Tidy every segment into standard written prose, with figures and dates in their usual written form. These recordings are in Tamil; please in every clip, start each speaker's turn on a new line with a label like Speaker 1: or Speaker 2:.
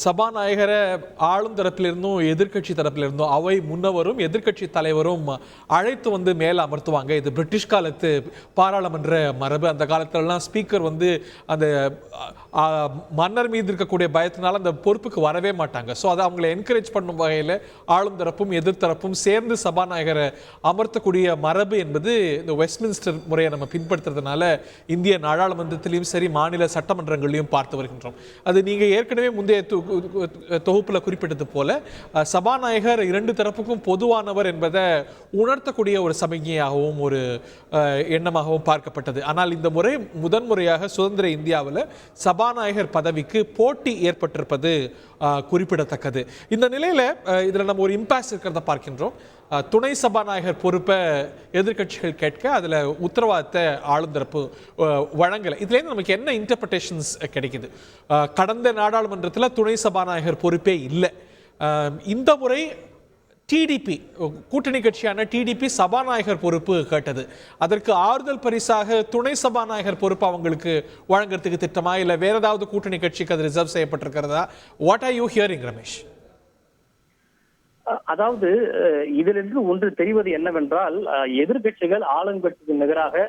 Speaker 1: சபாநாயகரை ஆளும் தரப்பிலிருந்தும் எதிர்கட்சி தரப்பிலிருந்தும் அவை முன்னவரும் எதிர்கட்சி தலைவரும் அழைத்து வந்து மேலே அமர்த்துவாங்க. இது பிரிட்டிஷ் காலத்து பாராளுமன்ற மரபு. அந்த காலத்திலலாம் ஸ்பீக்கர் வந்து அந்த மன்னர் மீது இருக்கக்கூடிய பயத்தினால அந்த பொறுப்புக்கு வரவே மாட்டாங்க. ஸோ அதை அவங்களை என்கரேஜ் பண்ணும் வகையில் ஆளும் தரப்பும் எதிர்த்தரப்பும் சேர்ந்து சபாநாயகரை அமர்த்தக்கூடிய மரபு என்பது இந்த வெஸ்ட்மின்ஸ்டர் முறையை நம்ம பின்பற்றுறதுனால இந்திய நாடாளுமன்றத்திலையும் சரி மாநில சட்டமன்றங்களையும் பார்த்து வருகின்றோம். அது நீங்கள் ஏற்கனவே முந்தைய தொகுப்பில் குறிப்பிட்டது போல சபாநாயகர் இரண்டு தரப்புக்கும் பொதுவானவர் என்பதை உணர்த்தக்கூடிய ஒரு சமிக்ஞையாகவும் ஒரு எண்ணமாகவும் பார்க்கப்பட்டது. ஆனால் இந்த முறை முதன்முறையாக சுதந்திர இந்தியாவில் சபாநாயகர் பதவிக்கு போட்டி ஏற்பட்டிருப்பது குறிப்பிடத்தக்கது. இந்த நிலையில் இதில் நம்ம ஒரு இம்பாஸ் இருக்கிறத பார்க்கின்றோம். துணை சபாநாயகர் பொறுப்பை எதிர்கட்சிகள் கேட்க அதில் உத்தரவாதத்தை ஆளுந்தரப்பு வழங்கலை. இதுலேருந்து நமக்கு என்ன இன்டர்பிரிட்டேஷன்ஸ் கிடைக்குது? கடந்த நாடாளுமன்றத்தில் துணை சபாநாயகர் பொறுப்பே இல்லை. இந்த முறை டிடிபி கூட்டணி கட்சியான டிடிபி சபாநாயகர் பொறுப்பு கேட்டது. அதற்கு ஆறுதல் பரிசாக துணை சபாநாயகர் பொறுப்பு அவங்களுக்கு வழங்குறதுக்கு திட்டமா, இல்லை வேற ஏதாவது கூட்டணி கட்சிக்கு அது ரிசர்வ் செய்யப்பட்டிருக்கிறதா? What are you hearing Ramesh?
Speaker 2: அதாவது இதிலிருந்து ஒன்று தெரிவது என்னவென்றால், எதிர்கட்சிகள் ஆளுங்கட்சிக்கு நிகராக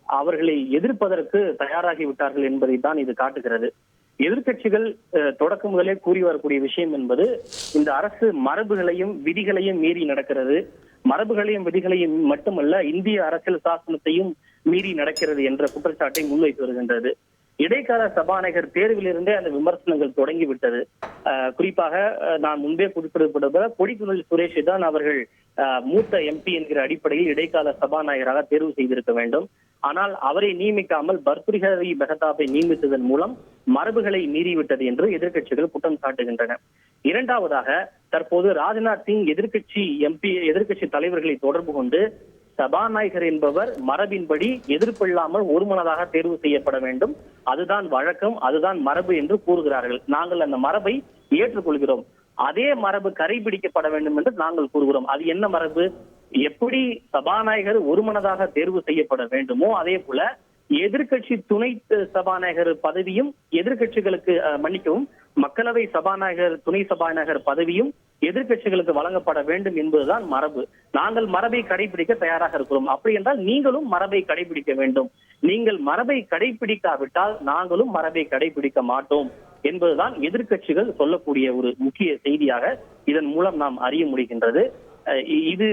Speaker 2: அவர்களை எதிர்ப்பதற்கு தயாராகி விட்டார்கள் என்பதை தான் இது காட்டுகிறது. எதிர்கட்சிகள் தொடக்க முதலே கூறி வரக்கூடிய விஷயம் என்பது, இந்த அரசு மரபுகளையும் விதிகளையும் மீறி நடக்கிறது, மரபுகளையும் விதிகளையும் மட்டுமல்ல இந்திய அரசியல் சாசனத்தையும் மீறி நடக்கிறது என்ற குற்றச்சாட்டை முன்வைத்து வருகின்றது. இடைக்கால சபாநாயகர் தேர்விலிருந்தே அந்த விமர்சனங்கள் தொடங்கிவிட்டது. குறிப்பாக நான் முன்பே குறிப்பிடப்பட்ட கொடிக்குனில் சுரேஷை தான் அவர்கள் மூத்த எம்பி என்கிற அடிப்படையில் இடைக்கால சபாநாயகராக தேர்வு செய்திருக்க வேண்டும். ஆனால் அவரை நியமிக்காமல் பர்த்ரிஹரி மெஹதாபை நியமித்ததன் மூலம் மரபுகளை மீறிவிட்டது என்று எதிர்கட்சிகள் குற்றம் சாட்டுகின்றன. இரண்டாவதாக, தற்போது ராஜ்நாத் சிங் எதிர்கட்சி தலைவர்களை தொடர்பு கொண்டு சபாநாயகர் என்பவர் மரபின்படி எதிர்ப்பில்லாமல் ஒருமனதாக தேர்வு செய்யப்பட வேண்டும், அதுதான் வழக்கம், அதுதான் மரபு என்று கூறுகிறார்கள். நாங்கள் அந்த மரபை ஏற்றுக்கொள்கிறோம். அதே மரபு கடைபிடிக்கப்பட வேண்டும் என்று நாங்கள் கூறுகிறோம். அது என்ன மரபு? எப்படி சபாநாயகர் ஒருமனதாக தேர்வு செய்யப்பட வேண்டுமோ அதே போல எதிர்கட்சி துணை சபாநாயகர் பதவியும் எதிர்கட்சிகளுக்கு மன்னிக்கவும் மக்களவை சபாநாயகர் துணை சபாநாயகர் பதவியும் எதிர்கட்சிகளுக்கு வழங்கப்பட வேண்டும் என்பதுதான் மரபு. நாங்கள் மரபை கடைபிடிக்க தயாராக இருக்கிறோம். அப்படி என்றால் நீங்களும் மரபை கடைபிடிக்க வேண்டும். நீங்கள் மரபை கடைபிடிக்காவிட்டால் நாங்களும் மரபை கடைபிடிக்க மாட்டோம் என்பதுதான் எதிர்கட்சிகள் சொல்லக்கூடிய ஒரு முக்கிய செய்தியாக இதன் மூலம் நாம் அறிய முடிகின்றது. இது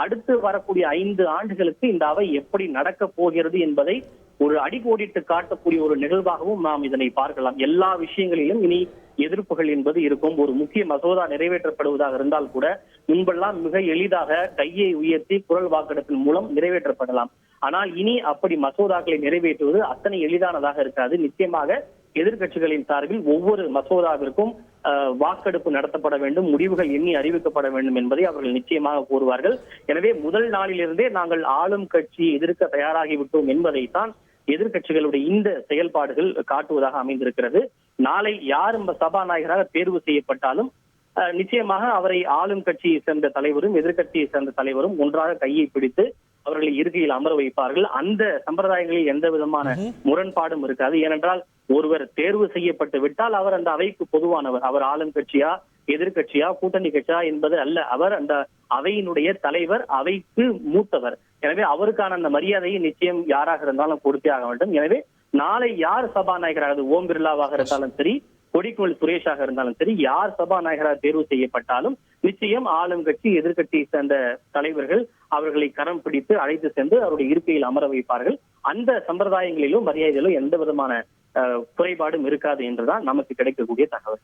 Speaker 2: அடுத்து வரக்கூடிய 5 ஆண்டுகளுக்கு இந்த அவை எப்படி நடக்க போகிறது என்பதை ஒரு அடிக்கோடிட்டு காட்டக்கூடிய ஒரு நிகழ்வாகவும் நாம் இதனை பார்க்கலாம். எல்லா விஷயங்களிலும் இனி எதிர்ப்புகள் என்பது இருக்கும். ஒரு முக்கிய மசோதா நிறைவேற்றப்படுவதாக இருந்தால் கூட முன்பெல்லாம் மிக எளிதாக கையை உயர்த்தி குரல் வாக்கெடுப்பின் மூலம் நிறைவேற்றப்படலாம். ஆனால் இனி அப்படி மசோதாக்களை நிறைவேற்றுவது அத்தனை எளிதானதாக இருக்காது. நிச்சயமாக எதிர்கட்சிகளின் சார்பில் ஒவ்வொரு மசோதாவிற்கும் வாக்கெடுப்பு நடத்தப்பட வேண்டும், முடிவுகள் எண்ணி அறிவிக்கப்பட வேண்டும் என்பதை அவர்கள் நிச்சயமாக கூறுவார்கள். எனவே முதல் நாளிலிருந்தே நாங்கள் ஆளும் கட்சி எதிர்க்க தயாராகிவிட்டோம் என்பதைத்தான் எதிர்கட்சிகளுடைய இந்த செயல்பாடுகள் காட்டுவதாக அமைந்திருக்கிறது. நாளை யார் சபாநாயகராக தேர்வு செய்யப்பட்டாலும் நிச்சயமாக அவரை ஆளும் கட்சியை சேர்ந்த தலைவரும் எதிர்கட்சியை சேர்ந்த தலைவரும் ஒன்றாக கையை பிடித்து அவர்களை இருக்கையில் அமர வைப்பார்கள். அந்த சம்பிரதாயங்களில் எந்த விதமான முரண்பாடும் இருக்காது. ஏனென்றால் ஒருவர் தேர்வு செய்யப்பட்டு விட்டால் அவர் அந்த அவைக்கு பொதுவானவர். அவர் ஆளும் கட்சியா எதிர்கட்சியா கூட்டணி கட்சியா என்பது அல்ல. அவர் அந்த அவையினுடைய தலைவர், அவைக்கு மூத்தவர். எனவே அவருக்கான அந்த மரியாதையை நிச்சயம் யாராக இருந்தாலும் கொடுத்தே ஆக வேண்டும். எனவே நாளை யார் சபாநாயகராக, ஓம் பிர்லாவாக இருந்தாலும் சரி, கொடிக்குனில் சுரேஷாக இருந்தாலும் சரி, யார் சபாநாயகராக தேர்வு செய்யப்பட்டாலும் நிச்சயம் ஆளும் கட்சி எதிர்கட்சியை சேர்ந்த தலைவர்கள் அவர்களை கரம் பிடித்து அழைத்து சென்று அவருடைய இருக்கையில் அமர வைப்பார்கள். அந்த சம்பிரதாயங்களிலும் மரியாதையிலும் எந்த விதமான குறைபாடும் இருக்காது என்றுதான் நமக்கு கிடைக்கக்கூடிய தகவல்.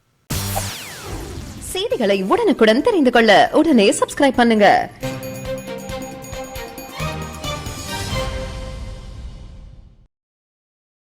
Speaker 3: செய்திகளை உடனுக்குடன் தெரிந்து கொள்ள உடனே சப்ஸ்கிரைப் பண்ணுங்க.